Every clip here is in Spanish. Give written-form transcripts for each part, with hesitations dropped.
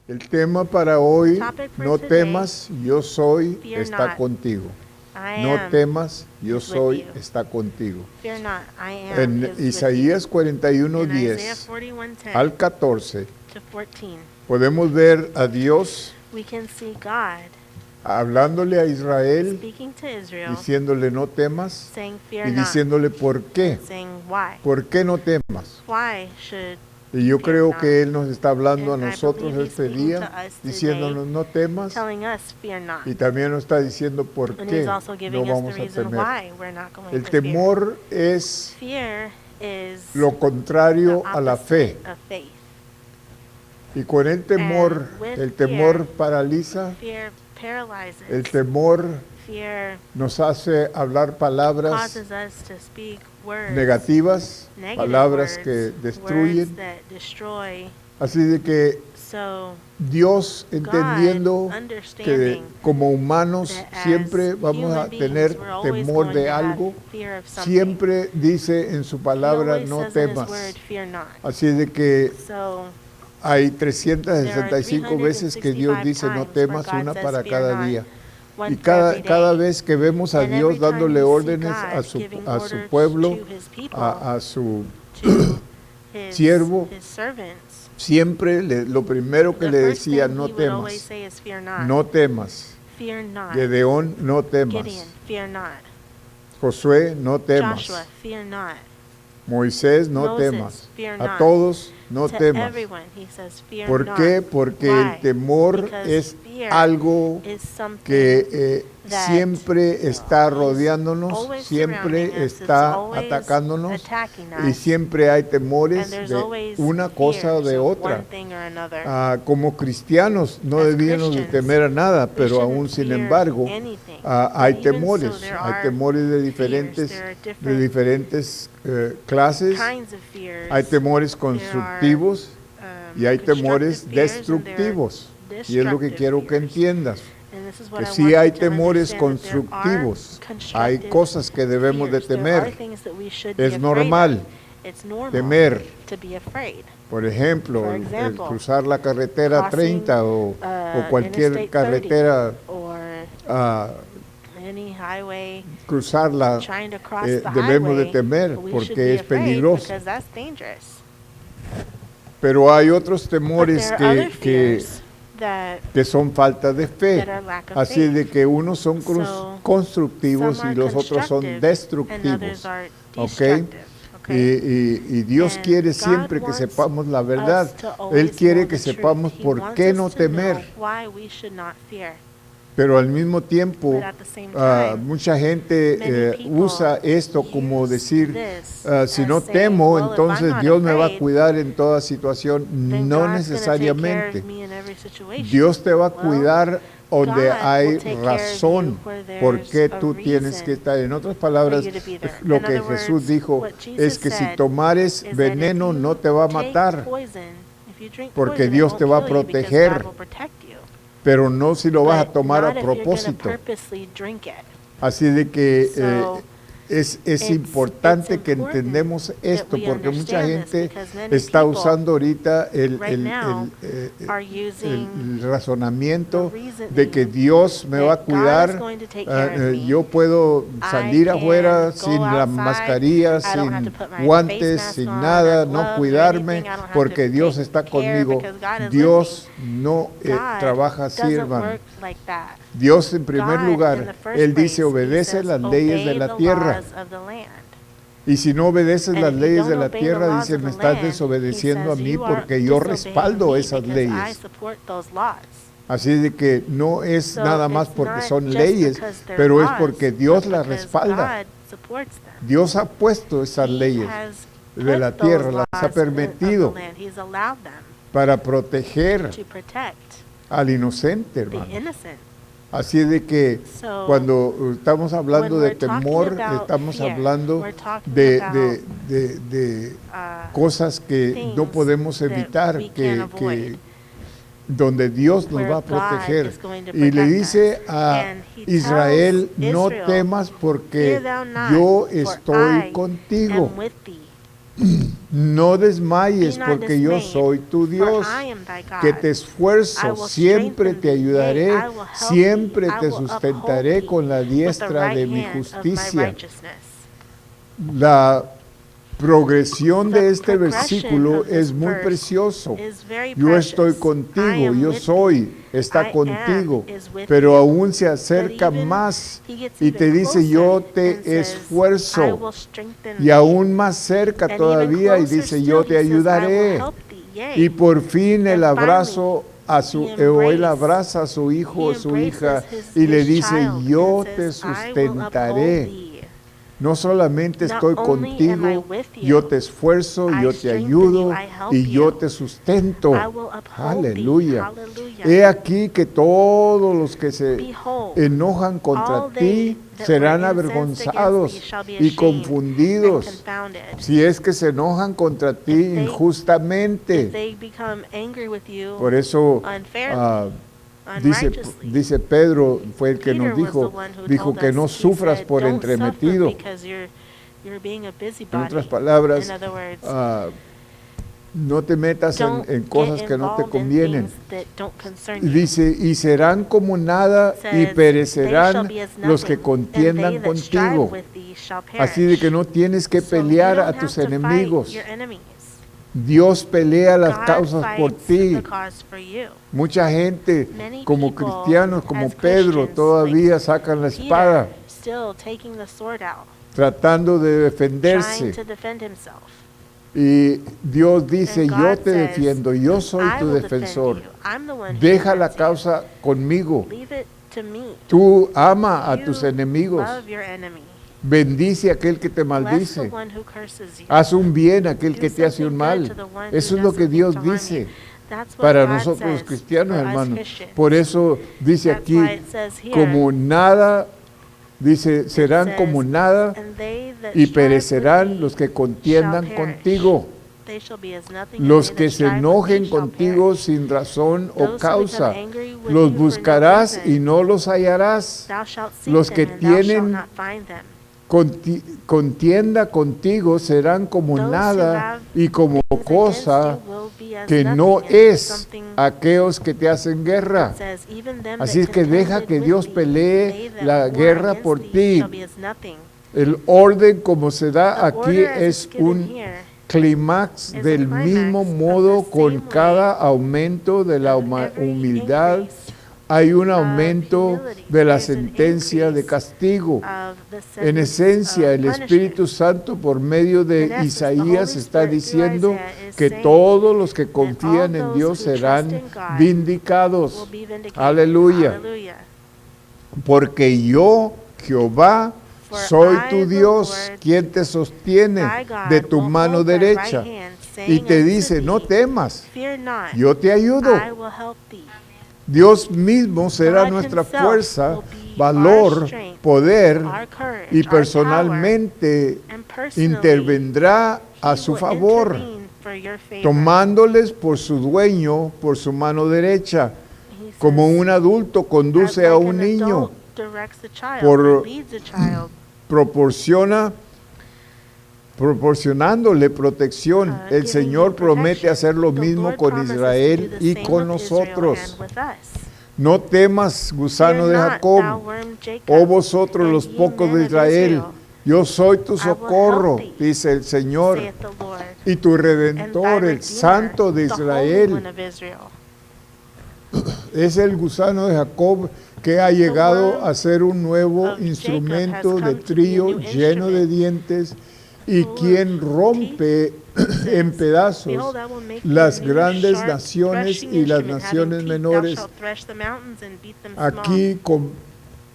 El tema para hoy, Topic for no today, temas, yo soy, fear está not. contigo. I No am temas, yo is with soy, you. está contigo. Fear not, I am En is with Isaías you. In Isaiah 41:10 41:10 al 14, to 14, podemos ver a Dios we can see God hablándole a Israel, speaking to Israel, diciéndole no temas, saying, fear y not, diciéndole por qué. and saying, why? ¿Por qué no temas? Why should Y yo fear creo not? que Él nos está hablando a And I nosotros believe He's este speaking día, to us today, diciéndonos no temas, telling us, fear not. y también nos está diciendo por And qué He's also no giving us the vamos a reason temer. why we're not going El to fear. temor es Fear is lo the contrario a la fe. opposite of faith. Y con el temor fear, paraliza, Fear paralyzes. el temor Fear nos hace hablar palabras causes us to speak words, negativas, negative palabras words, que destruyen. words that destroy. Así de que So Dios, entendiendo que understanding como humanos that as siempre vamos a human beings, tener we're always temor going de to have algo, fear of something. siempre dice en su He palabra always no says in His temas. word, fear not. Así de que So hay there 365 are veces que Dios 365 dice no times where temas, God una says, para "Fear cada not," día. one Y for every cada day. vez que vemos a And Dios every time dándole we see órdenes God a su giving orders pueblo, to His people, a su to His siervo, servants, siempre lo primero que the le first decía, thing no He would always temas, say is, fear not. no temas. Fear not. Gedeón, no temas. Gideon, fear not. Josué, no temas. Joshua, fear not. Moisés, no Moses, temas. fear A not. todos, no To temas. everyone, He says, fear ¿Por not. qué? Porque Why? el temor Because es fear algo is something que that siempre está is rodeándonos, always siempre surrounding us, it's está always atacándonos, attacking y us, siempre hay temores and there's de always una cosa o fears de of otra. one thing or another. Como cristianos no As debíamos de Christians, temer a nada, we pero shouldn't aún sin fear embargo anything. hay But even temores, so, there hay are temores de fears, diferentes, there are de diferentes clases, kinds of fears. hay temores There constructivos are, y hay temores constructive fears and there are destructivos. Y es lo que destructive quiero que fears. entiendas, And this is what que I sí want hay you to temores understand, that there are constructivos, hay constructive cosas que debemos de fears. There are temer. things that we should Es be afraid normal of. It's normal temer. to be afraid. Por ejemplo, For el example, cruzar la carretera crossing, 30 o cualquier Interstate 30 carretera, or any highway, cruzarla, trying to cross the debemos de highway, temer we should porque be es afraid peligroso. because that's dangerous. Pero hay otros But temores there are other que fears that son falta de fe. are lack of Así faith. de que unos son So, constructivos some y are los otros son constructive and destructivos. others are ¿Ok? destructive. Okay? Y Dios And quiere God siempre que wants sepamos la verdad. us to Él always quiere know que the truth. sepamos He por wants qué us no to know temer. why we should not fear. Pero al mismo tiempo, But at the same time, mucha gente many people usa esto como use decir, this si as no saying, temo, well, if I'm entonces not Dios me va a afraid, cuidar en toda situación. then No God's gonna take care necesariamente. of me in every situation. Dios te va a Well, cuidar donde God hay will take care of razón you where there's por qué a tú tienes que reason estar. En otras palabras, for you to be there. lo In que other Jesús words, dijo what Jesus es que si said tomares is that if veneno you no te va a take matar, poison, if you drink porque poison, it Dios won't te va a kill you because proteger. God will protect you. pero no si lo vas a But tomar not a if you're gonna propósito. purposely drink it. Así de que So, es importante que important entendemos esto, we porque mucha understand this, gente because many está people usando ahorita right now are using el razonamiento the reasoning de que Dios me va a that God cuidar. is going to take care of me. Yo puedo salir I afuera can sin go la outside. mascarilla, I don't have sin to put my guantes, face mask sin on, nada, or no gloves or cuidarme, anything. I don't have porque to Dios take está care conmigo. because God is Dios no with me. God trabaja así, doesn't hermano. work like that. Dios en primer God, in the lugar, first Él place, dice he obedece says, las leyes de "Obey la the tierra. laws of the land." Y si no obedeces And las if you leyes de don't la obey the tierra, laws dice, of me the estás land, desobedeciendo he a says, mí "You are porque yo disobeying respaldo me esas because I leyes. support those laws." Así de que no es So nada más it's porque not son just leyes, because they're pero es laws, porque Dios but las because respalda. God supports them. Dios ha puesto esas He leyes has de la put those tierra, las ha laws of the permitido land. He's allowed them para proteger to protect al inocente, the hermano. innocent. Así de que So, cuando estamos hablando when de we're talking temor, about estamos fear, hablando we're talking de, about, de uh, cosas que no things podemos that evitar, we que, can't avoid, donde Dios nos where va a God proteger. is going to Y le protect dice us. a And he Israel, tells no Israel, temas porque "Fear thou not, yo for estoy I contigo. am with thee." No desmayes Be not porque yo dismayed, soy tu for Dios, I am thy God. que te I esfuerzo, will siempre strengthen te thee, ayudaré, yea, I will help siempre thee, I te will sustentaré uphold thee con la with the diestra right de mi hand of my justicia. righteousness. La progresión The de este progression versículo of this es muy verse precioso. is very Yo estoy precious. I contigo, am yo with soy, thee. está I contigo, am is with pero you. aún se But acerca even más he gets y even te dice, closer yo and te says, I esfuerzo, will strengthen y thee. aún más cerca And even todavía y closer dice, still, yo he te says, I will ayudaré. help thee. Yea. Y por fin el And abrazo a su, the o él embrace, abraza a su hijo o he su hija embraces y le his dice, child yo and te says, I will uphold sustentaré. thee. No solamente Not estoy only am I contigo, with you, yo te esfuerzo, I yo te strengthen ayudo you, I help y yo you. te sustento. I will uphold thee. Aleluya. Hallelujah. He aquí que todos los que se Behold, enojan contra all they ti that serán were incensed against avergonzados thee shall be y ashamed confundidos. and confounded. Si es que se enojan contra ti If they- If injustamente. they become angry with you Por eso unfairly, dice unrighteously. Pedro, fue el que Peter nos was the dijo, one who dijo told que us, no he sufras said, por "Don't entremetido. suffer because you're being a En busybody." otras palabras, In other words, no te metas don't en cosas get que no te involved in convienen. things that don't concern Y you. dice, y serán como nada It y says, "They shall perecerán be as los que nothing, contiendan and they that strive contigo. with thee shall Así de que perish." no tienes que So you pelear don't a have tus to fight enemigos. your enemies. Dios pelea las God causas por fights ti. the cause for you. Mucha gente, Many como people, cristianos, como as Pedro, Christians, todavía sacan la espada, Peter still taking the sword out, tratando de trying defenderse. to defend himself. Y Dios dice, And yo God te says, defiendo, yo soy I tu will defend defensor. you. I'm the one who Deja la defends you. causa conmigo. Leave it to me. Tú ama a tus You enemigos. love your enemy. Bendice a aquel que te Bless the maldice. one who curses you. Haz un bien a aquel Do que te hace un something mal. good to the one who Eso es does lo que something Dios to harm dice you. That's what para God nosotros los says cristianos, for us hermanos. Christians. Por eso dice That's aquí, why it says here, como nada, dice, it serán says, como nada "And they that y strive with perecerán thee los que shall contiendan perish. contigo. They shall be as nothing, and Los they que that se strive with enojen thee shall contigo perish. sin razón o Those who causa, become angry with los you for no buscarás reason, y no los hallarás. thou shalt seek Los them, que and thou shalt tienen not find them. contienda contigo serán como Those who nada have y como things cosa against you will be as que nothing, no and es something aquellos que te hacen guerra. that says, "Even them Así that es que deja contended que with Dios thee, pelee they that la war guerra against por thee ti. shall be as nothing." El orden como se da The aquí order as es it's given un here clímax is del a climax mismo of modo the con same cada aumento de la of every humildad. increase Hay un of aumento humility. de la There's an sentencia de increase castigo. of the En sentence esencia, of el punishment. Espíritu Santo por medio In de essence, the Isaías Holy está Spirit through diciendo Isaiah is que saying todos los que that confían all en those Dios who trust serán in God vindicados. will be vindicated. Aleluya. Hallelujah. Porque yo, Jehová, For soy I, tu the Dios, Lord, quien te sostiene thy God, de tu will mano hold thy derecha. right hand, Y saying te unto dice, no thee, temas, "Fear not, yo te ayudo. I will help thee." Dios mismo será God nuestra himself fuerza, will be our valor, strength, poder our courage, y our power, personalmente and personally, intervendrá a he su will favor, intervene for your favor. tomándoles por su dueño, por su mano derecha, He como says, un adulto as conduce like a an un niño, adult directs a child, por- or leads a child, proporcionándole protección. El giving Señor him promete protection. hacer lo The mismo Lord con promises to Israel do the y same con with Israel nosotros. and with us. No temas, gusano Fear de not, Jacob, thou worm Jacob, oh vosotros and los ye pocos men de of Israel, Israel. yo soy tu I will socorro, help thee, dice el Señor, saith the Lord, y tu and thy Redentor, el Redeemer, Santo de the Holy Israel. One of Israel. Es el gusano de Jacob que ha llegado a ser un nuevo of Jacob instrumento has de come to be a trío new lleno de instrument, dientes y full of quien rompe teeth. en pedazos Behold, I will make las thee a new grandes sharp naciones threshing y las instrument, naciones having teeth. menores. Thou shalt thresh the mountains and beat them small. Aquí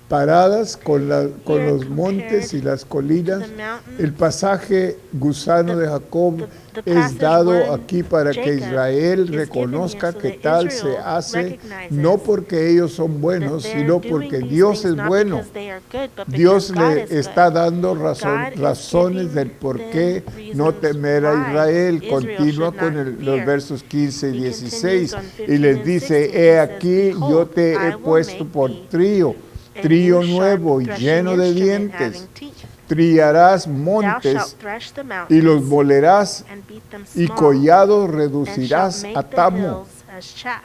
comparadas con Here los montes y las colinas, to the mountains, el pasaje gusano de Jacob the es passage dado word aquí para que Jacob Israel is given reconozca here so que that tal se Israel hace recognizes no porque ellos son that buenos, they're sino doing porque these Dios things es not bueno. because they are good, but Dios because God le is está good. dando God is razones giving del por them qué no reasons temer a why Israel. Israel Continúa should con not los fear. versos 15 y He 16 continues on y 15 les and dice, 16, he he says, aquí yo "Behold, te I he will puesto make por thee trío a trío new nuevo y sharp lleno de threshing instrument dientes, having teeth." trillarás Thou montes shalt thresh the y los mountains molerás, and beat them y small, collados and reducirás shalt a make the tamo, hills as chaff.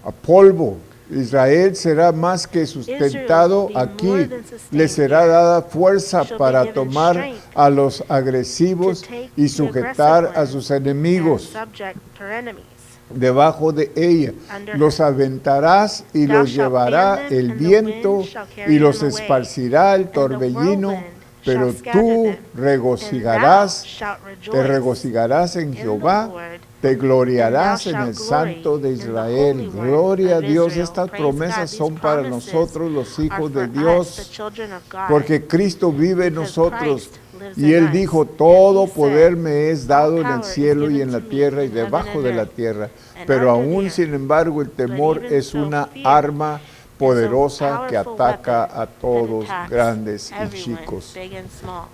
a polvo. Israel será más que sustentado Israel will be aquí, more than sustained le será here. dada fuerza Shall be para given tomar strength a los agresivos to take y the sujetar aggressive a ones sus and enemigos subject her enemies. debajo de ella. Under Los her. aventarás y Thou los shalt llevará fan them, el and the viento wind shall carry y los them away, esparcirá el and the torbellino, whirlwind pero shall scatter tú them, regocijarás, and thou shalt te rejoice regocijarás en in the Jehová, Lord, te gloriarás and thou en el shalt Santo de glory in the Israel. Holy One Gloria a of Dios, Israel. estas Praise God. promesas These son para promises nosotros los are hijos for de us, the Dios, children of God, porque Cristo vive en because nosotros. Christ lives Y in Él us. dijo, And todo he poder said, me es "All dado en el power is cielo y given en la to me tierra y in heaven debajo and de la earth, tierra. and Pero under the aún earth. sin embargo el temor even es so, una fear arma is a poderosa que powerful ataca weapon a that todos, attacks grandes y everyone, chicos. big and small.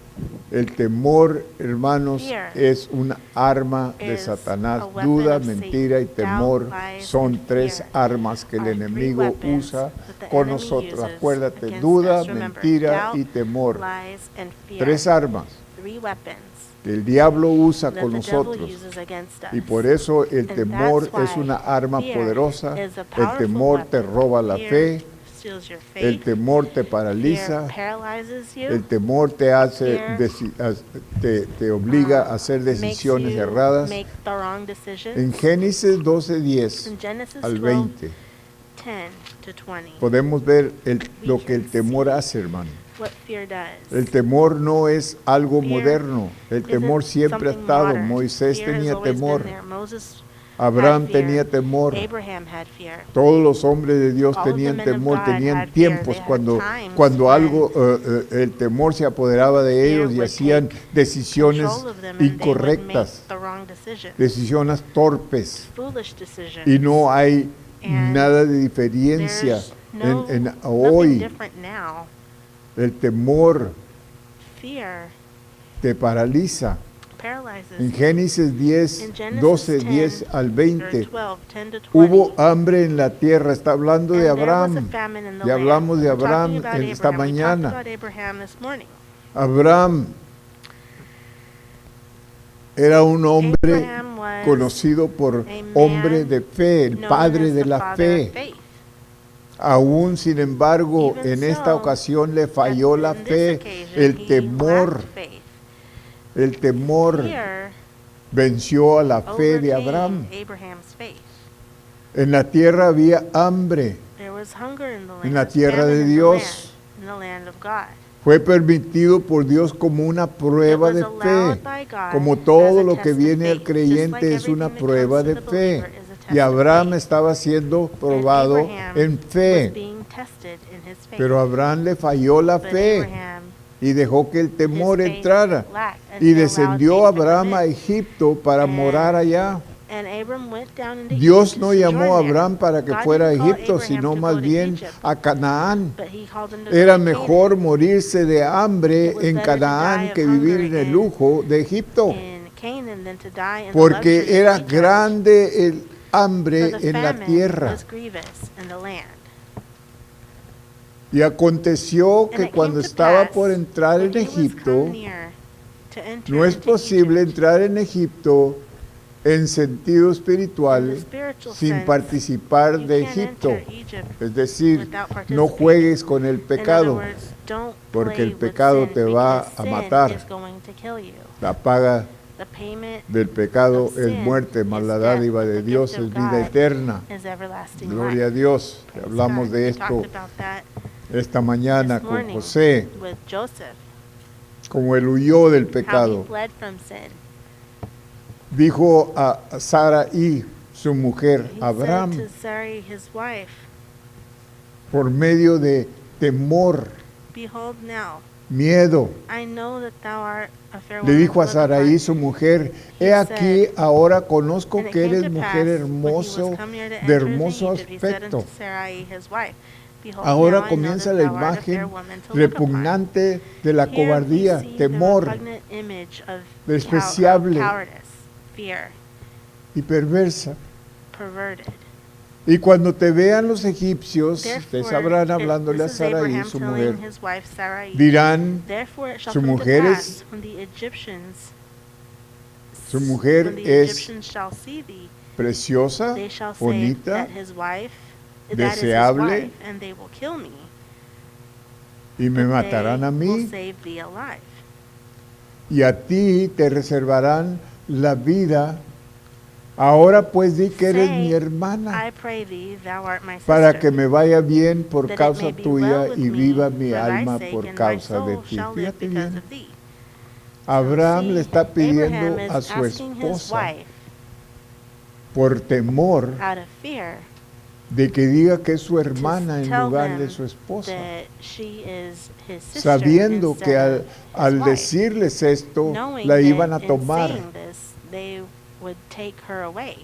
El temor, hermanos, Fear es una arma de is Satanás. a weapon Duda, of mentira y Satan. temor Doubt, lies, son and tres fear armas que el are three enemigo weapons usa that the con enemy nosotros. uses Acuérdate, against duda, us. Remember, mentira doubt, y temor. lies, and fear. Tres armas Three weapons que el diablo usa that con the devil nosotros. uses against us. Y por eso el And temor that's es why una arma fear poderosa. is a El powerful temor te weapon. roba la Fear fe. steals your El faith. temor te Fear paraliza. paralyzes you. El temor te hace, Fear, te obliga a hacer makes decisiones you erradas. make the wrong decisions. En Génesis 12:10 In Genesis al 12, 20 10 to 20, podemos ver lo que el temor hace, hermano. what fear does. El temor no es algo Fear moderno. El temor isn't siempre ha something estado. modern. Moisés Fear has tenía always temor. been there. Moses Abraham had fear. tenía temor. Abraham had fear. Todos los hombres de Dios All of the tenían men of temor, God tenían had fear. tiempos They had cuando, times cuando when algo, el temor se apoderaba de fear ellos y would hacían take decisiones control of them and they would make incorrectas, the wrong decisions, decisiones torpes. foolish decisions. Y no hay And nada de diferencia there's no, en nothing hoy. different now. El temor Fear te paraliza. paralyzes En you. Génesis 10, In Genesis 12, 10, 10 al or 20, 12, 10 to 20, hubo hambre en la tierra. Está hablando de and there was a Abraham. famine in the Ya land. hablamos de We're talking Abraham about esta Abraham. We talked mañana. about Abraham this morning. Abraham era un hombre Abraham was conocido por a man hombre de fe, el known padre as de the la father of fe. faith. Aún, sin embargo, Even en esta so, ocasión le falló la in this fe, occasion, el he temor. lacked faith. El temor Fear venció a la fe de overcame Abraham. Abraham's faith. En la tierra había hambre. There was hunger in the land. En la there was tierra de famine in the Dios. land, in the land of God. Fue permitido por Dios como una prueba It de was allowed fe. by God Como as todo a lo test que of viene al faith. creyente Just like es una everything that prueba comes de to the fe. believer is a test Y of Abraham faith. estaba siendo And probado Abraham en was fe. being tested in his faith. Pero a Abraham le falló la But fe Abraham, y dejó que el temor his faith entrara. lacked, and Y he allowed descendió faith to come Abraham in. a Egipto para And morar allá. And Abram went down into Dios Egypt no to llamó a sojourn there. Abraham para que God fuera a didn't call Egipto, Abraham sino to más go to bien Egypt, a Canaán. but he called him to go Era to mejor Canaan. morirse de hambre It was en better to die Canaán of que vivir en hunger el lujo de Egipto, in Canaan than to die in the luxury porque of era Egypt. grande el For hambre the en la famine tierra. was grievous in the land. Y aconteció And que it cuando came to estaba pass, por entrar when en he was Egipto, come near to enter no es into posible Egypt, entrar en Egipto en sentido in espiritual the spiritual sin sense, participar you de can't Egipto. enter Egypt Es decir, without no participating. juegues con el In other pecado. words, don't porque play el with pecado sin, te va because a sin matar. is going to kill you. La paga The payment del pecado of es sin muerte, mas is la death, dádiva but de the Dios gift of es vida God eterna. is everlasting Gloria a life. Dios. Praise Hablamos God. de We esto talked about that esta mañana this con morning José, with Joseph, como él huyó del how he pecado. fled from sin. Dijo a Sara y su mujer, He Abraham, said to Sarai, his wife, por medio de temor, behold now, miedo, I know that thou art a fair le woman dijo a to look Saraí upon. su mujer, he He aquí said, ahora conozco And it que came eres to mujer pass, when he hermoso, was come near to de enter into hermoso Egypt, he said aspecto. unto Sarai, his wife, behold, Ahora now I know comienza that la thou art a fair imagen woman to look upon. repugnante de la Here we cobardía, see the temor repugnant image of despreciable cowardice, fear, y perversa. perverted. Y cuando te vean los egipcios, ustedes Therefore, sabrán hablándole a this is Sarai, Abraham su telling mujer, his wife Sarai, dirán, therefore it shall su come to mujer pass es- when the Egyptians su mujer when the es Egyptians shall see thee, preciosa, they shall say bonita, that his wife that is his deseable, wife, and they will kill me. y me but matarán a they will mí, save thee alive. y a ti te reservarán la vida. Ahora pues di que eres Say, mi hermana, I pray thee, thou art my sister, para que me vaya bien por that it causa may be tuya well with y me viva mi for thy alma sake, por and my causa de soul ti. shall live Fíjate because bien, of thee. Abraham So, le see, está pidiendo Abraham a is su asking his esposa, wife, por temor out of fear, de que diga que es su hermana en tell lugar de them su esposa, that she is his sister sabiendo instead que of al, his al wife, decirles esto, knowing la that iban a in tomar. saying this, they would take her away.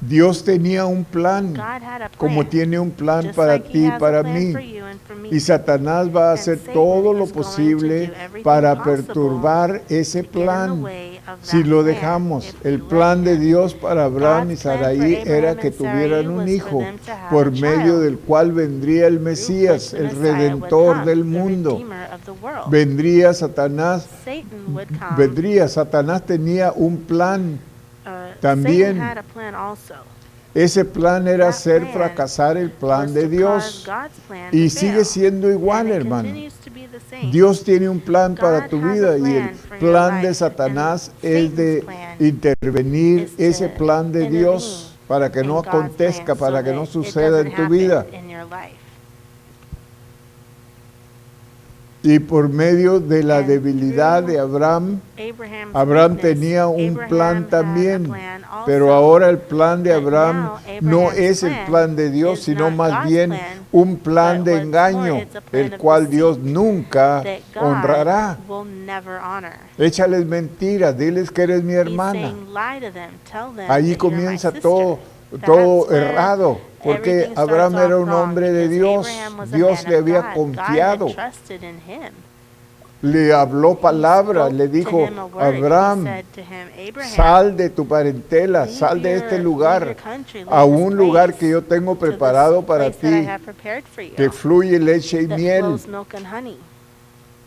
Dios tenía un plan, God had a plan, como tiene un plan just para like ti he y has para a plan mí. for you and for me. Y Satanás va a And hacer Satan todo lo is going to posible do everything para possible perturbar ese to get in the plan. way of Si that lo plan, dejamos, if el we plan let de him. Dios para Abraham y God's plan for Sarai era Abraham que and Sarai tuvieran un was hijo, for them to have por a medio child, del cual vendría el through Mesías, which the el Messiah would Redentor come, del the mundo. Redeemer of the world. Vendría Satanás, Satan would come. Satanás tenía un plan. Satan También. had a plan also. Ese plan era That hacer plan fracasar el plan was de to Dios. cause God's plan Y to sigue fail. siendo igual, And it hermano. continues to be the same. Dios tiene un plan para God tu has a vida y el plan for your plan de life, Satanás and es de Satan's plan intervenir is to ese plan de intervene Dios para que in no God's acontezca, plan para so que no that it suceda en doesn't tu happen vida. in your life. Y por medio de la And debilidad through de Abraham, Abraham's Abraham weakness, tenía un Abraham plan had a también, plan also. pero ahora el plan de But Abraham now no Abraham's es el plan de Dios, is sino not más God's bien plan, un plan but de what's engaño, more, it's a plan el of cual Dios deceit nunca that God honrará. will never honor. Échales mentiras, diles que eres mi He's hermana. saying, lie to them, tell them Allí that you're my comienza sister. todo That's where errado, porque everything Abraham starts era off un wrong, hombre de because Dios. Abraham was a Dios man le of había God. confiado, God had trusted in him. le habló He palabra, spoke le to dijo, him a word. He Abraham, said to him, Abraham, sal de tu parentela, leave sal de your- este leave lugar your country, leave a this un lugar place, que yo tengo to this preparado para place that I ti, have prepared for you, que fluye leche y that miel. flows milk and honey.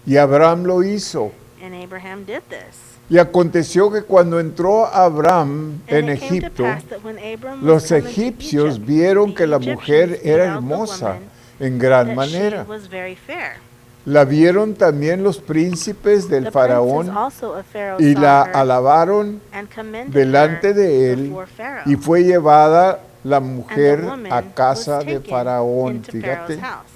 Y Abraham lo hizo. And Abraham did this. Y aconteció que cuando entró Abraham And en it came to Egipto, pass that when Abram was los coming to egipcios Egypt, vieron the que la Egyptians mujer era beheld the hermosa woman, en gran that manera. she was very fair. La vieron también los príncipes del The faraón princes also of Pharaoh y saw la her alabaron and commended delante her de él, before Pharaoh. y fue llevada la And the mujer woman a casa was de taken faraón. into Fíjate, Pharaoh's house.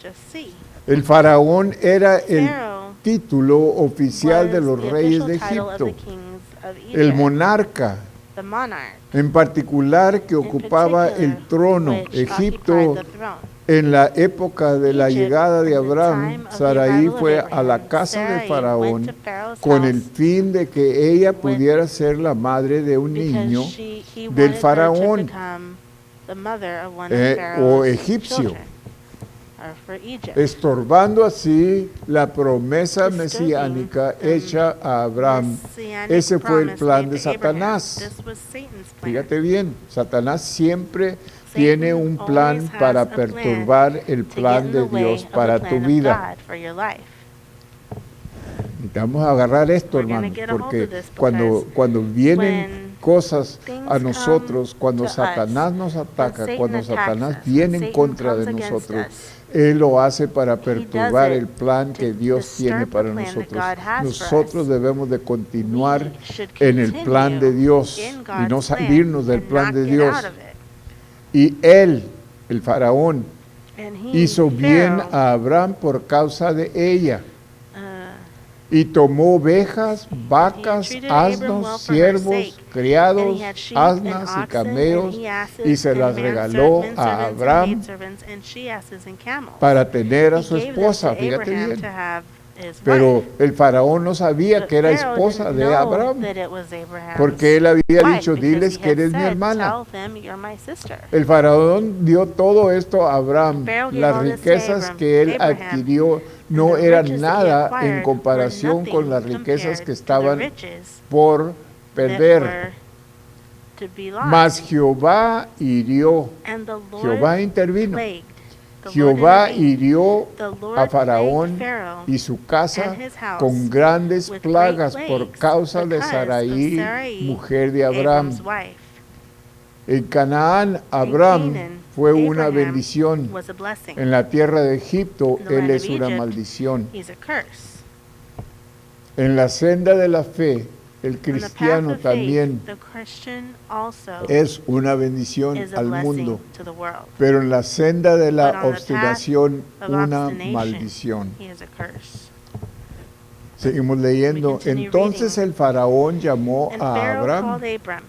Just see. el faraón era el Pharaoh título oficial de was los the reyes de official title of Egipto, the kings of el Egypt, monarca the monarch, en particular que in ocupaba el particular, trono. which Egipto, occupied the throne. en la época de la Egypt, llegada de in the Abraham, time of the Sarai arrival of fue a la Abraham, casa de Sarai Faraón went to Pharaoh's con el house fin de que ella with- pudiera ser la madre de un because niño he del wanted her to faraón, become the mother of one of o Pharaoh's egipcio, children, or for Egypt. estorbando así la promesa Disturbing mesiánica the hecha a Abraham. Messianic Ese fue el promise plan made de to Abraham. Satanás. This was Satan's plan. Fíjate bien, Satanás siempre tiene un plan always has para a plan perturbar el to plan get in de the way Dios of the para plan tu of vida. God for your life. Necesitamos agarrar esto, We're gonna hermanos, get a hold porque of this cuando vienen when cosas things a nosotros, come cuando to Satanás us, nos ataca, Satan cuando attacks Satanás us, viene when en Satan contra de comes against nosotros, us, Él lo hace para He does perturbar it el plan que to Dios tiene disturb the para plan that nosotros. God has for Nosotros us. debemos de continuar We should en el plan de continue Dios in y God's no salirnos plan del and plan not de get Dios. out of it. Y Él, el faraón, And he, hizo bien Pharaoh, a Abraham por causa de ella. uh, Y tomó ovejas, vacas, treated Abram well asnos, for her siervos, sake. criados, and he had sheep and asnas y oxen, camellos, and he asses, y se and las regaló menservants, a and Abraham maidservants, and she-asses and camels. para tener a He su gave them esposa. to Fíjate Abraham bien. to have his Pero wife. el faraón no sabía But que era Pharaoh esposa didn't de know Abraham, that it was Abraham's porque él había wife, dicho, because diles he que had eres mi said, hermana. Tell them you're my sister. El faraón dio todo esto a Abraham. Pharaoh gave Las all this to riquezas Abram, que él Abraham, adquirió no and the eran riches that he nada acquired en were comparación con nothing las riquezas compared que to the estaban riches por that perder. were to be lost. Mas Jehová hirió, And the Jehová Lord intervino. plagued. The Jehová Lord intervened. hirió The Lord a Faraón plagued Pharaoh y su casa and his house con grandes with plagas great por plagues causa de because of Sarai, Sarai, mujer de Abraham. Abram's wife. En Canaán, In Abraham Canaan, fue una Abraham bendición. was a blessing. En la tierra de Egipto, In the él land es of una Egypt, maldición. He's a curse. En la senda de la fe, el On the path cristiano of también faith, the Christian also es una bendición is a al blessing mundo. to the world. Pero en la senda de But la on the path obstinación, of una obstination, maldición. he is a curse. Seguimos leyendo. We continue Entonces reading. el faraón llamó And a Pharaoh Abraham called Abram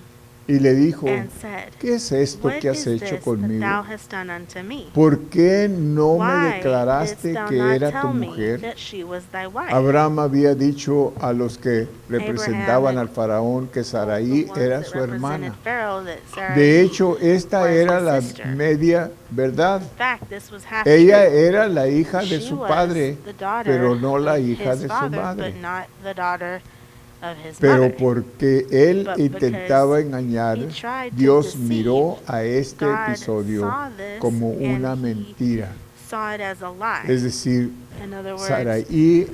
y le dijo, and said, ¿qué es esto What que has is hecho this that conmigo? thou hast done unto me? ¿Por qué no me Why declaraste didst thou que not era tu tell me mujer? that she was thy wife? Abraham había dicho a los que representaban Abraham al faraón que The Sarai ones era that su hermana. represented Pharaoh, that Sarai De hecho, esta was era his la sister. media verdad. In fact, this was half Ella true. era la hija de She su was padre, the daughter pero no la of hija his de su father, madre. but not the daughter of his Pero mother. porque él But intentaba because engañar, he tried to Dios deceive, miró a este God episodio saw this como and una he mentira. saw it as a lie. Es decir, In other words, Sarai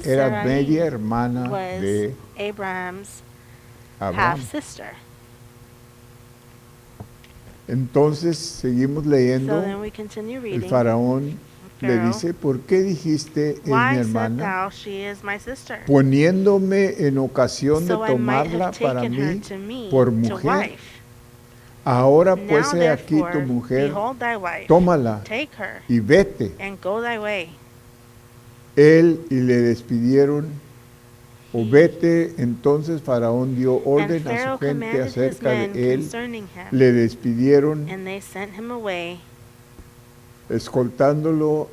era Sarai media hermana was de Abraham's Abraham. half-sister. Entonces seguimos So leyendo. then we continue El reading. faraón le Pharaoh, dice, ¿por qué dijiste es mi Why said hermana? thou, she is my sister? Poniéndome en ocasión de So I might tomarla have para taken her mí to me por to mujer. wife. Ahora pues Now he aquí tu therefore, mujer, behold thy wife, tómala take her, y vete. and go thy way. Él y le despidieron, o vete. Entonces Faraón dio And orden a Pharaoh su gente commanded his acerca men de él, concerning him, le despidieron, and they sent him away, escoltándolo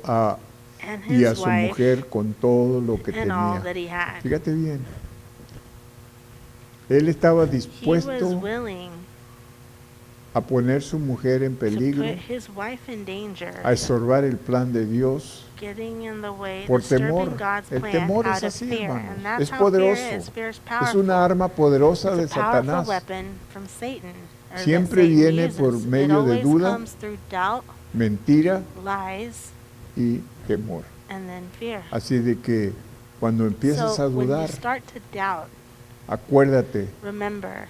and y a his su wife, mujer con todo lo que and all tenía. that he had. Fíjate bien. Él estaba He was dispuesto willing a poner su mujer en to peligro, put his wife in danger, a estorbar el plan de Dios. getting in the way, Por disturbing temor. God's El plan temor es out of así, fear. hermanos. And that's Es how poderoso. fear is. Fear is Es powerful. una arma poderosa de It's a powerful Satanás. weapon from Satan, or that Siempre Satan viene uses. por It medio de always duda, comes through doubt, mentira lies, y temor. and then fear. Así de que cuando empiezas So a when you dudar, start to doubt, acuérdate remember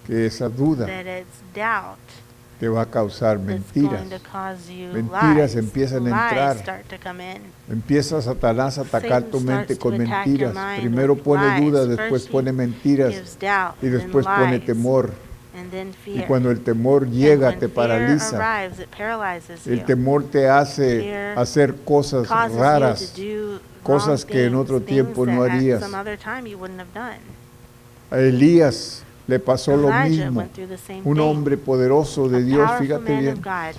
que esa duda that it's doubt te va a causar that's mentiras. going to cause you Mentiras lies. empiezan a entrar. Lies start to come in. Empieza Satanás a atacar Satan tu mente starts con to attack your mentiras. mind Primero with pone lies. dudas, después First he pone mentiras gives doubt, y then después pone lies, temor. and then Y fear. cuando el temor And llega, when te fear paraliza. arrives, it paralyzes El you. temor te hace Fear hacer cosas causes raras, you to do cosas wrong que en things, otro things tiempo no that at harías. some other time you wouldn't have done. A Elías le pasó lo Elijah mismo. went through the same Un thing. hombre poderoso de A Dios, powerful fíjate man bien. of God.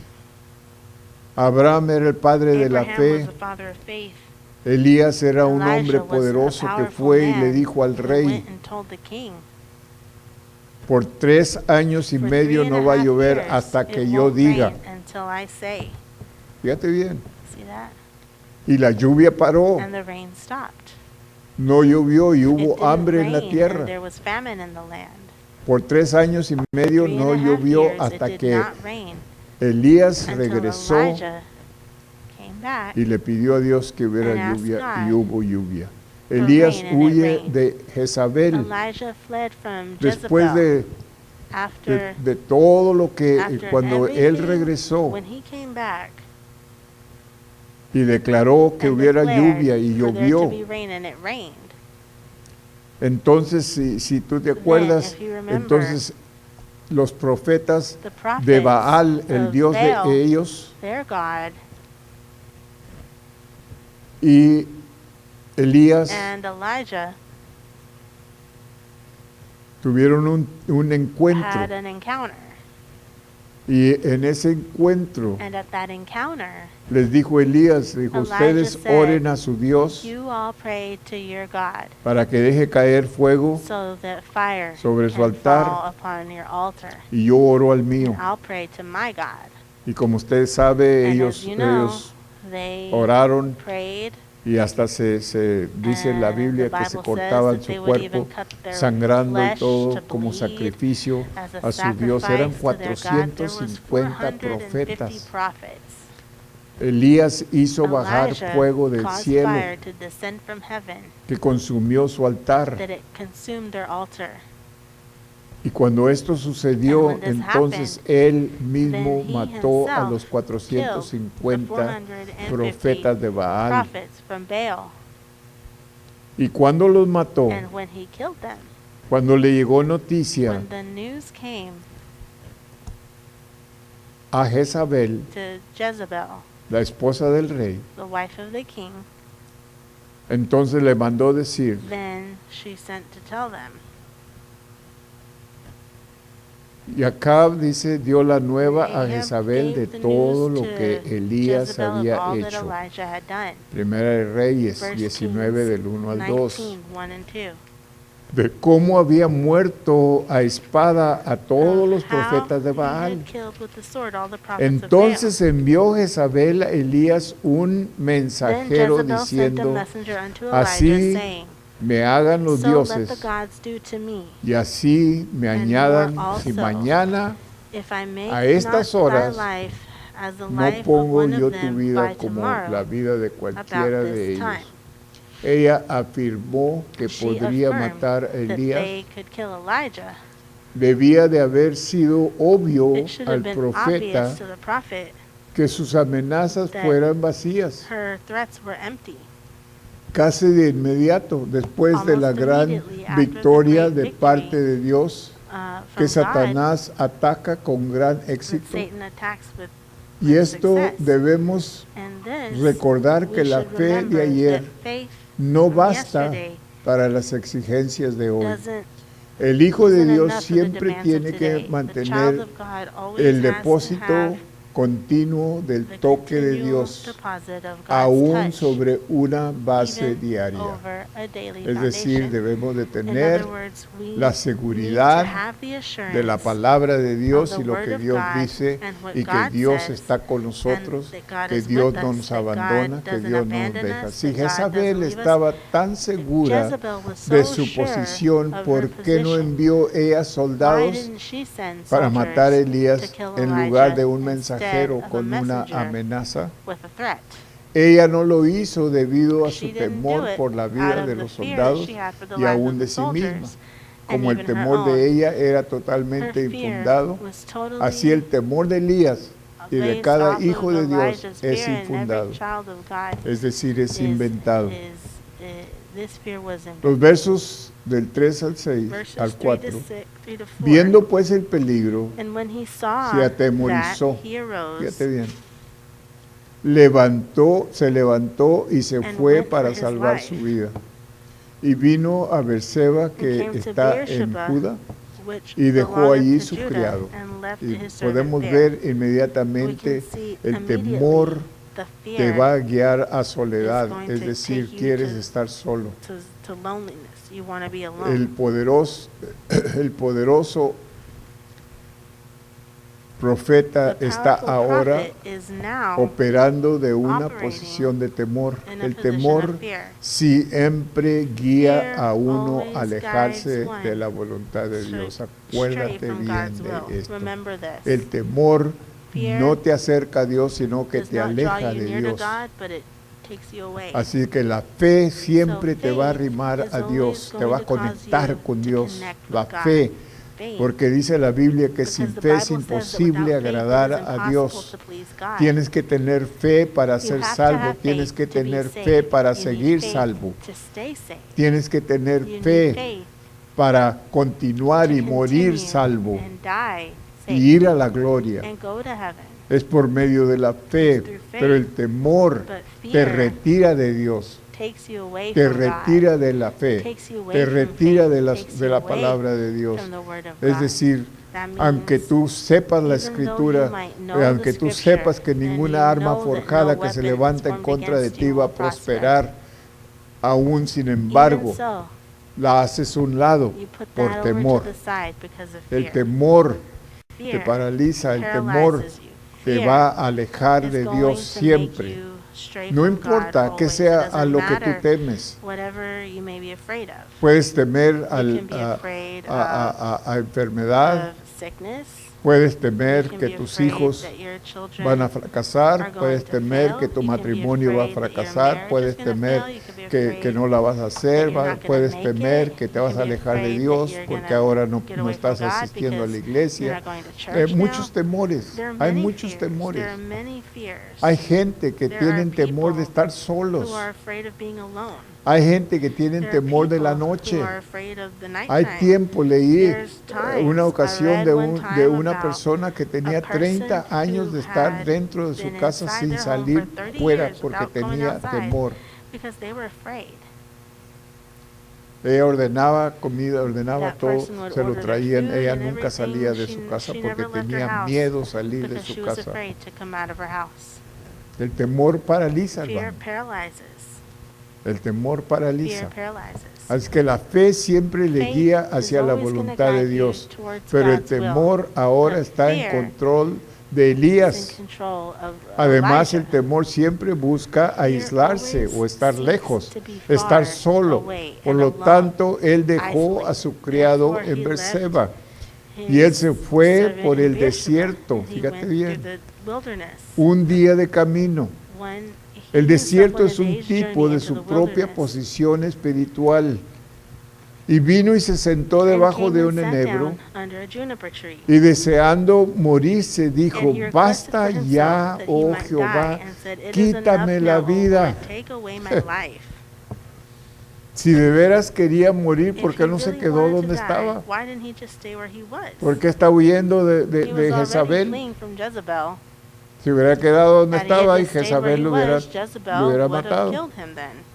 Abraham era el padre de la Abraham fe. was the father of faith. Elías era un Elijah hombre was a poderoso que powerful fue y man le dijo al that rey, went and told the king, por 3 años y "For medio 3 no and va a a half llover years, hasta it que yo won't diga. rain until I say." Fíjate bien. See that? Y la lluvia paró. And the rain stopped. No llovió y It hubo didn't hambre en la rain, tierra. and there was famine in the land. Por 3 años y medio 3 no and a half llovió years, it hasta did que not rain Elías until regresó Elijah came back. y le pidió a Dios que hubiera and asked lluvia y God hubo lluvia. for Elías rain, and it huye rained. de Jezabel Elijah fled from después Jezebel de, after, de todo lo que after cuando él everything. regresó When he came back y declaró que and hubiera declared lluvia y for there to llovió. be rain, and it rained. Entonces, si tú te acuerdas, if you remember, entonces los profetas The prophets de Baal, el of dios Baal, de ellos, their God, y Elías and Elijah tuvieron un encuentro. had an encounter. Y en ese encuentro And at that encounter, les dijo Elías, dijo, Elijah ustedes said, oren a su Dios you all pray to your God para que deje caer fuego so that fire sobre su can altar. fall upon your altar. Y yo oro al mío. And I'll pray to my God. Y como usted sabe, And ellos, as you know, ellos they oraron prayed Y hasta se dice en la And Biblia the que se Bible cortaban says that su they would even cuerpo, cut their sangrando y flesh todo to como bleed sacrificio as a su Dios. Eran sacrifice to their God. There was 450 450 profetas. prophets. Elías hizo bajar Elijah fuego del caused cielo fire to descend from heaven, que consumió su altar. that it consumed their altar. Y cuando esto sucedió, And when this entonces él Then mismo he mató a himself los killed the 450 450 profetas de Baal. prophets from Baal. Y cuando los mató, And when he killed them, cuando le llegó noticia when the news came a Jezabel, to Jezebel, la esposa del rey, the wife of the king, entonces le mandó decir, then she sent to tell them. y Acab dice, dio la nueva a Ahab Jezabel de gave the todo news lo to que Elías Jezebel of había all that hecho. Elijah had done. Primera de Reyes First 19 Kings del 1 al 2. 19, 1 and 2. De cómo había muerto a espada a todos los How profetas de he Baal. had killed with the sword all the prophets Entonces of envió Jezabel a Elías un Baal. Then mensajero Jezebel sent a diciendo, messenger unto así Elijah, saying, me hagan los So let the dioses gods do to me, y así me and añadan more si also, mañana if I make a estas not horas thy life as the no life of pongo one yo of tu them vida by como tomorrow la vida de cualquiera about de this ellos. time. Ella afirmó que She podría affirmed matar a that Elías. they could kill Elijah. Debía de haber sido obvio It should have al been profeta obvious to the prophet que sus amenazas that fueran vacías. her threats were empty. Casi de inmediato, después de la Almost gran immediately after the victoria great de victory, parte de Dios, que from God, Satanás ataca con gran that éxito. Satan attacks with Y esto success. debemos And this, recordar we que la should fe de remember ayer that faith no from basta yesterday para las exigencias de hoy. doesn't El Hijo de isn't Dios enough for the siempre demands of tiene today. que The child mantener of God always el has to depósito have continuo del the toque de continual Dios, deposit of God's aún touch, sobre una base even diaria. over a daily Es decir, foundation. debemos de In tener other words, we la need to seguridad have the de la assurance palabra de Dios of y the lo word que of Dios God dice and what y que God Dios says, está con nosotros, and that God que is Dios with no us, nos that God abandona, que doesn't Dios no nos abandon deja. us, Si that God doesn't Jezabel leave us. estaba tan segura Jezebel was de so su sure posición, of her ¿por qué no position? envió ella Why soldados didn't she send para soldiers matar a to Elías kill en Elijah lugar de un instead mensajero of a con una messenger amenaza? with a threat? Ella no lo hizo debido a su She didn't do temor it por la out vida of de the los fear that soldados she had for the y lives aún of de the sí misma. soldiers, and Como el even her temor de own. ella era Her totalmente fear infundado, was totally así el temor de Elías y de based cada off hijo of de Dios Elijah's es fear, and infundado, every child of God es decir, es is- inventado. this fear was Los invented. versos del 3 al 6 Verses al 3 4. to 6, 3 to 4. Viendo pues el peligro, And when he saw se atemorizó. that, he arose Fíjate bien. Se levantó y se and fue went para for his salvar life. su vida. Y vino a Berseba, que came to está en Beersheba, Judá, which y dejó belongeth allí to su Judah, criado. and left Y his servant podemos there. ver We inmediatamente can see el immediately temor the te fear va a guiar a soledad, going es to decir, take you quieres to- estar solo. to loneliness. You want to be alone. El poderoso profeta The está powerful ahora prophet is now operando de una operating posición de temor. in a El position temor of fear. siempre guía Fear a uno always a alejarse guides one de la voluntad de to Dios. stray Acuérdate from bien God's will. de esto. Remember this. El temor Fear no te acerca a Dios, sino que does te not aleja draw you de near to Dios. God, but it takes you away. Así que la fe siempre So te va a faith arrimar is a always Dios, te going va a to cause conectar you con to Dios. connect La with God. fe, Faith. porque dice la Biblia que Because sin the fe Bible es says that imposible without faith agradar it is a impossible Dios. to please God. Tienes que tener fe para You ser have to salvo, have tienes faith que to be tener saved. fe para You need seguir faith salvo, to stay saved. tienes que tener You need fe faith para continuar to y morir continue salvo and die y saved ir a la gloria. and go to heaven. Es por medio de la fe, It's through faith. pero el temor But te fear retira de Dios, takes you away te from retira God. de la fe, Takes you away te from retira faith, de takes you la away palabra de Dios. from the word of Es God. decir, That means aunque tú sepas la even though escritura, you might know the aunque tú scripture, sepas que and ninguna you arma know that forjada no que se weapon levanta en formed contra de against ti you va a will prosper. prosperar, aún sin embargo, Even so, la haces a un lado you put por that over temor. to the side because of El fear. temor te Fear paraliza, el temor paralyzes you. te Fear va a alejar is de going Dios to siempre. make you straight No from God importa que always. It sea a doesn't lo que tú matter temes. whatever you may be afraid of. Puedes temer You al- can be afraid a enfermedad, of sickness. puedes You temer can que be tus afraid hijos that your children van a are fracasar, going puedes to temer fail. que tu You can be matrimonio va a afraid that your fracasar, marriage puedes is gonna temer fail. You can be que afraid no la vas a that hacer, you're not gonna puedes make temer it. que te You vas can a be alejar de afraid that Dios you're porque gonna ahora no, get no away from estás God asistiendo a la because you're iglesia. not going to church Muchos now. temores, There are hay many muchos fears. temores. There are many fears. Hay gente que There are tienen temor de people estar who solos. are afraid of being alone. Hay gente que tienen There are temor de la people noche. who are afraid of the Hay nighttime. tiempo, leí There's times, una I ocasión read de, one de time una about persona que a tenía person 30 años who de estar had dentro de su been casa inside sin their home salir for 30 fuera years porque without going tenía outside temor. because they were afraid. Ella ordenaba comida, ordenaba That todo, person would se lo order their traían. food Ella and nunca everything. salía de su casa She porque never left her tenía house miedo salir de because su she was casa. afraid to come out of her house. El temor paraliza, Fear hermano. paralyzes. El temor Fear paraliza. paralyzes. Así que la fe siempre le Faith guía is hacia la always gonna voluntad de guide you Dios. towards Pero el God's will. temor ahora But está en fear control de is in Elías. control of Además, el Elijah. temor siempre busca aislarse always o estar seeks lejos, to be far estar solo. away Por and lo alone, tanto, él dejó a isolated. su criado Therefore, en he Berseba left y él his se fue servant por in el Beersheba, desierto. and he Fíjate went bien, through the wilderness. un día de camino. When he El himself desierto went es a un day's tipo journey de into su the propia wilderness, posición espiritual. Y vino y se sentó and debajo came de and un sat enebro down under a juniper tree. y deseando morirse dijo, And he requested basta for himself ya, that he oh might Jehová, die, and said, "It is quítame enough la now, O vida. Lord, take away my life." Si de veras quería morir, ¿por If qué he no se really quedó wanted to donde die, estaba? why didn't he just stay where he was? ¿Por qué está huyendo He de was already Jezabel? fleeing from Jezebel. Si hubiera quedado donde Had he estaba y just stayed where Jezabel he lo hubiera, was, lo Jezebel hubiera would have matado. killed him then.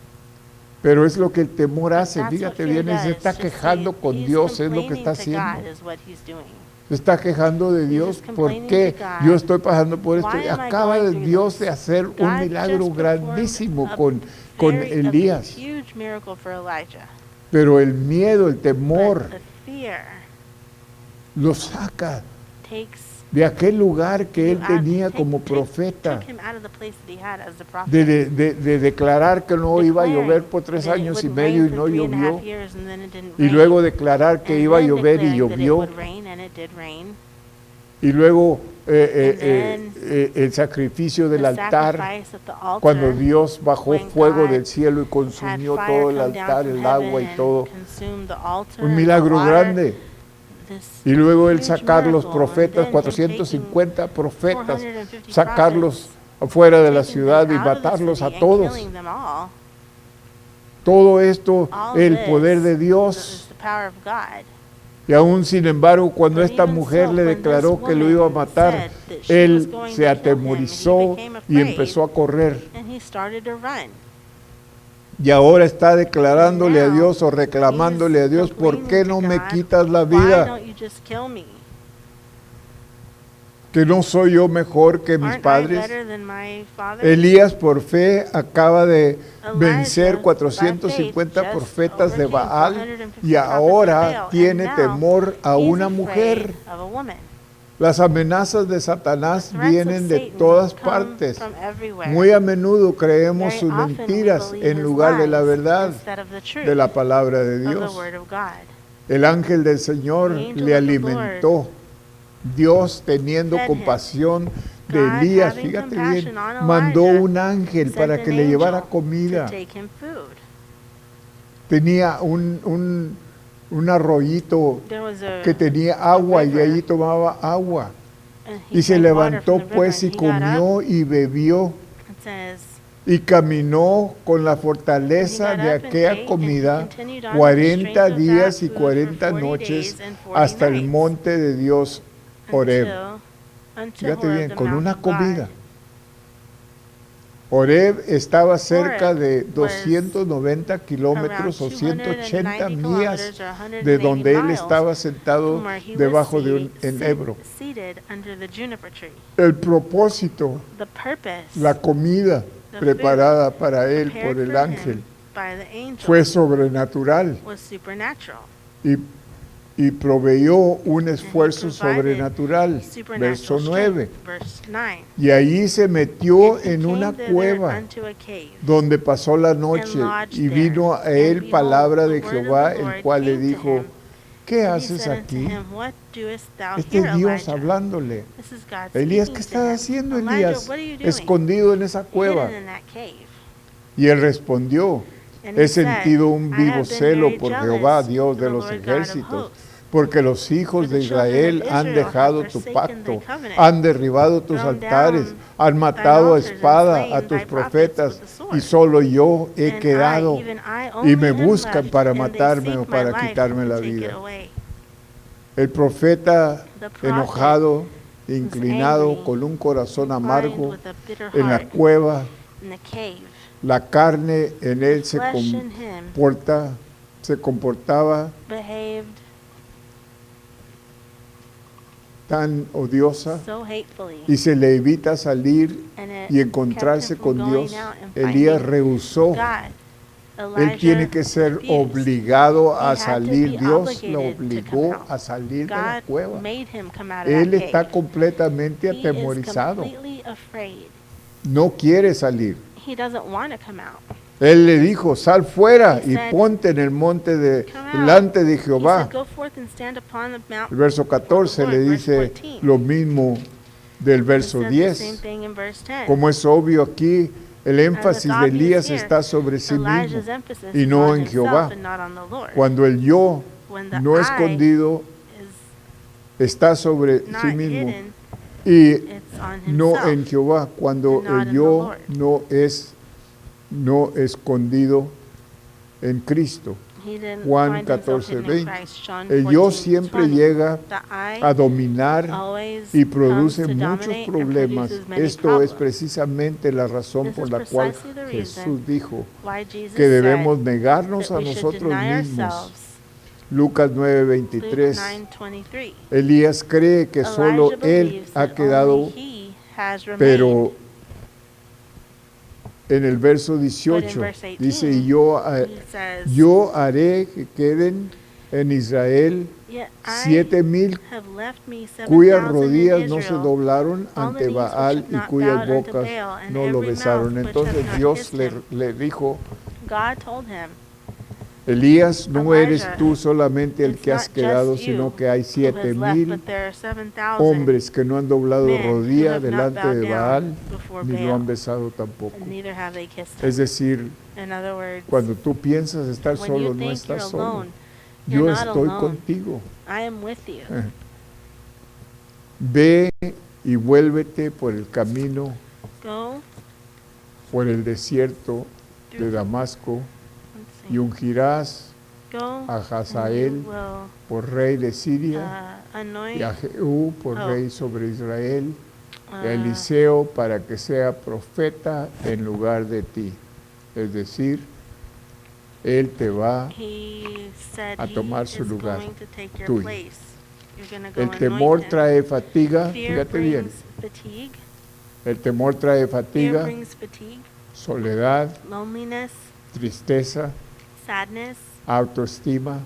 Pero es lo que el temor But hace. that's what Fíjate fear bien, él se does. está Just quejando see, con he's Dios, es lo que complaining está to haciendo. God is what he's doing. Se está quejando de Dios. just ¿Por complaining qué to God. yo estoy pasando por esto? Why am I Acaba going through Dios this? de hacer un God milagro just performed grandísimo a con a Elías. huge miracle for Elijah. Pero el miedo, el temor, But the fear lo saca takes de aquel lugar que él you out- tenía take- como take- profeta. took him out of the place that he had as the prophet. De declarar que no iba a Declaring llover por 3 that it años y would medio y rain no for 3.5 llovió. years and then it didn't Y rain. luego declarar que And iba a then llover y declaring that it llovió. would rain, and it did rain. Y luego then el sacrificio del The altar, sacrifice at the altar, cuando Dios bajó when fuego God del cielo y had consumió fire todo el come down altar, from el agua y heaven todo. and consume the altar Un and the milagro water, grande. this Y luego él huge sacar los miracle, and profetas, then him 450 taking profetas, 450 sacarlos afuera de la taking them ciudad y out of the matarlos a city and todos. killing them all. Todo esto, All el this poder de is Dios. the power of God. Y aún sin embargo, cuando But esta even mujer so, le when declaró this que lo iba a woman matar, said that she was él going se to kill him, atemorizó he became y afraid, empezó a correr. And he started to run. Y ahora está declarándole a Now, Dios o reclamándole a Dios, ¿por qué no me God, quitas la Why vida? don't you just kill me? ¿Que no soy yo mejor que mis Aren't I padres? better than my father? Elías por fe acaba de vencer Elijah, 450 by faith, profetas just de overcame Baal 450 y ahora prophets of Baal, tiene and now temor a he's una afraid mujer. of a woman. Las amenazas de Satanás The threats vienen of de Satan todas come partes. from everywhere. Muy a menudo creemos Very sus often we mentiras believe en his lugar de la lies verdad instead of the truth de la palabra de of the Dios. word of God. El ángel del Señor The angel le of the alimentó. Dios teniendo fed him. compasión de God, Elías, having fíjate compassion bien, on mandó Elijah, un ángel sent para an que le llevara angel comida. to take him food. Tenía un arroyito There was a que tenía agua y de river, allí tomaba agua. and he Y se drank water levantó from the pues y river, and he got up. comió y bebió It says, y caminó con la fortaleza And he de got up and aquella ate, and comida he continued on in the 40 strength of días that y food 40 for 40 noches days and 40 hasta el nights, monte de Dios Horeb. until Fíjate Horeb, bien, the con mount una of God. comida. Horeb estaba cerca Horeb de was 290 kilómetros o around 180 290 millas kilometers or 180 de donde él miles estaba sentado from where he was debajo de un seated enebro. under the juniper tree. El propósito, The purpose la comida the preparada para él prepared por el for ángel him by the angel fue sobrenatural was supernatural. y y proveyó un esfuerzo provided sobrenatural. supernatural Verso strength. 9. Verse 9. Y allí se metió And he en una came thither cueva unto a cave, donde pasó la noche, lodged y there. vino a And él behold, palabra the de word of Jehová, the el Lord cual le came to dijo, him, ¿qué and he haces said unto aquí? him, What doest thou Este es here, Dios Elijah? hablándole. This is God Elías, speaking ¿qué to estás him. haciendo, Elijah, Elías? what are you doing? Escondido en esa cueva. Hidden in that cave. Y él respondió, And he he said, sentido un I vivo have been celo very por jealous Jehová, Dios for de the los Lord God of ejércitos, hosts. porque los hijos For the de children of Israel han Israel dejado have tu forsaken thy pacto, covenant, han derribado tus thrown altares, down han matado a altars, and espada slain a tus thy prophets profetas, with the sword. y solo yo he And quedado, even I y only me am buscan left, para and they matarme seek o my para life quitarme to la take it vida. away. El profeta The prophet enojado, inclinado, angry, con un corazón inclined amargo, with a bitter en la heart, cueva, in the cave. la carne en The él se flesh in him comportaba behaved tan odiosa, so hatefully, y se le evita salir and it y kept encontrarse him from con going Dios. out and Elías finding rehusó. God. Él tiene Elijah que ser refused. obligado He a had to salir. be Dios lo obligated to come obligó out. a salir de la God cueva. made him come out of Él that está cave. completamente He is atemorizado. completely afraid. No quiere salir. He doesn't want to come out. Él le dijo, sal fuera He y said, ponte en el monte Come out. delante de He Jehová. said, Go forth and stand upon the mount. El verso 14 le Verse dice 14. lo mismo del He verso said the same 10. thing in verse 10. Como es obvio aquí, el énfasis de obvious Elías here, está sobre sí mismo Elijah's emphasis y is no on en Jehová. himself and not on the Lord. Cuando el yo When the no I escondido is está sobre not sí mismo hidden, y it's on no himself. en Jehová. Cuando and not el in yo the no escondido en Cristo. He didn't Juan find himself hidden in 14:20. Christ. John El yo 14:20. siempre llega The I a dominar always y comes produce to muchos dominate and problemas. produces many Esto es problems. precisamente la razón This por is la cual precisely the Jesús reason dijo why Jesus que debemos said negarnos that a we should nosotros deny mismos. ourselves. Lucas Luke 9:23. 9:23. Elías cree que solo Elijah él believes ha that quedado, only he has remained. pero en el verso But in 18 verse 18, dice, y he says, yo haré que queden en Israel Yet I 7,000 have left me cuyas 7,000 in rodillas no se Israel, doblaron all the ante knees which Baal have y not cuyas bowed unto bocas Baal, and no lo every besaron. mouth which Entonces hath not Dios kissed le, him. le dijo, God told him, Elías, no eres Elijah, tú solamente el it's que has not quedado, just you sino que hay who has left, 7,000 but there are 7,000 hombres que no han doblado men who rodilla have not delante bowed de down Baal, before ni lo Baal, han besado tampoco. and neither have they kissed Es him. decir, In other words, cuando tú piensas estar when solo, you no think estás you're solo. alone, you're Yo not estoy alone. contigo. I am with you. Ve y vuélvete por el camino, Go por el desierto de through, Damasco, let's see, y ungirás go a and Hazael you will por rey de Siria, anoint y a Jehú por Oh. rey sobre Israel, y a uh, Eliseo para que sea profeta en lugar de ti. Es decir, él te va. he said a he tomar is su lugar going to take your tuyo. place. You're going to go El anoint temor him. trae fatiga, Fear fíjate bien, brings fatigue. el temor trae Fear fatiga, brings fatigue, soledad, loneliness, tristeza, sadness, autoestima,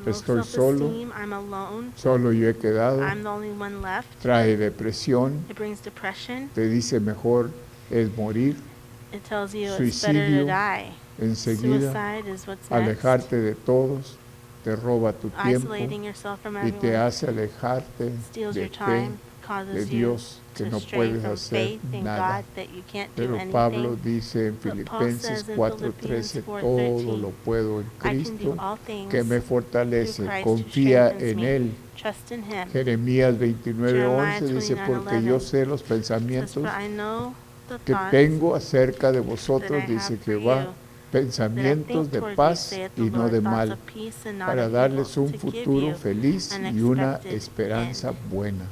low Estoy solo. self-esteem. I'm alone. solo yo he quedado, I'm the only one left. trae depresión, It brings depression. te dice mejor es morir, It tells you it's better Suicidio, to die. enseguida, Suicide is what's next. alejarte de todos, te roba tu tiempo Isolating yourself from y te everyone hace alejarte steals de your fe, time, de causes you Dios, que to no stray puedes from hacer faith in nada. God, that you can't do Pero anything. Pablo dice en But Paul Filipenses says in 4:13, Philippians todo lo puedo en I can do Cristo all things que me through fortalece. Christ who Confía strengthens en me. Él. Trust in Him. Jeremías 29:11 dice, 29:11, porque yo sé los Says, pensamientos for I know the que thoughts tengo acerca de that vosotros, I dice have for Jehová, you, that I pensamientos think de toward you, paz saith y the no Lord, de thoughts mal, of peace and not para of darles evil, un to give futuro you feliz an y una expected esperanza end. buena.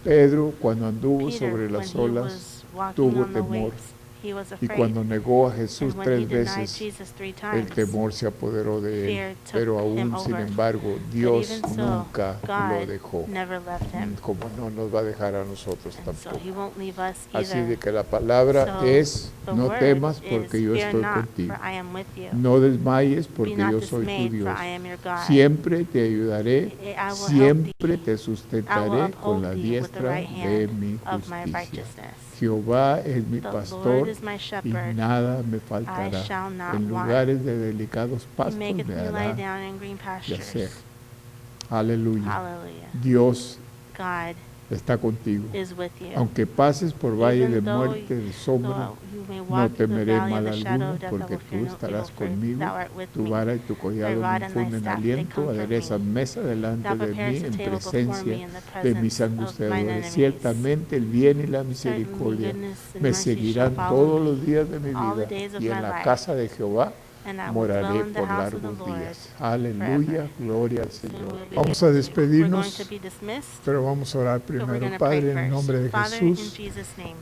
Pedro, cuando anduvo Peter, sobre when las he olas, was walking tuvo on the temor. waves, he was Y afraid. cuando negó a Jesús And when he 3 denied veces, Jesus 3 el times, temor se apoderó de fear él. took Pero him aún, sin over. embargo, But Dios even so, nunca lo God dejó. never left him. Como no nos va a dejar a nosotros And so tampoco. he won't leave us Así de either. que la palabra So es, the no word temas is, porque yo fear estoy not, contigo. for I am with you. No desmayes Be porque not yo soy tu dismayed, for Dios. I am your God. Siempre te ayudaré, I will help siempre thee. te I will sustentaré con uphold la thee with the diestra right de hand mi of my justicia. righteousness. Jehová es mi The pastor Lord is my y shepherd, nada me I faltará. shall not En want. lugares de delicados He pastos maketh me me lie hará down in green yacer. pastures. Aleluya. Hallelujah. Dios God está contigo. is with you. Aunque pases por valle de Even though muerte, de sombra, though you may no walk through the temeré valley of mal the shadow alguno, of death, I porque will tú fear no evil, estarás for conmigo. thou art with Tu me. vara y tu Thy collado me rod and thy infunden staff, they aliento, comfort aderezan me. mesa delante Thou de mí preparest a en table before presencia me in the de mis presence of mine angustiadores. enemies. Ciertamente el bien y la Certainly misericordia goodness and me mercy shall seguirán follow todos me los días de mi all the vida, days of y en my la life, casa de Jehová and I will dwell moraré in the por house of the largos Lord días. forever. Aleluya, gloria al Soon Señor. we'll be Vamos a We're going despedirnos, to be dismissed, pero vamos a orar but we're primero. going to pray Padre, en el nombre de first. Father, in Jesús, Jesus' name,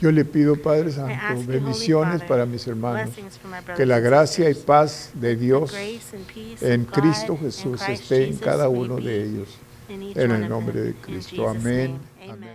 yo le pido, Padre I Santo, ask you, Holy bendiciones Father, para mis hermanos, blessings for my que brothers la and gracia y sisters. paz de The Dios grace and peace en of God Cristo and Jesús Christ esté en Jesus cada may uno be de ellos, in each en one el of nombre them. de In Cristo. Jesus' Amén. name, Amén. amen.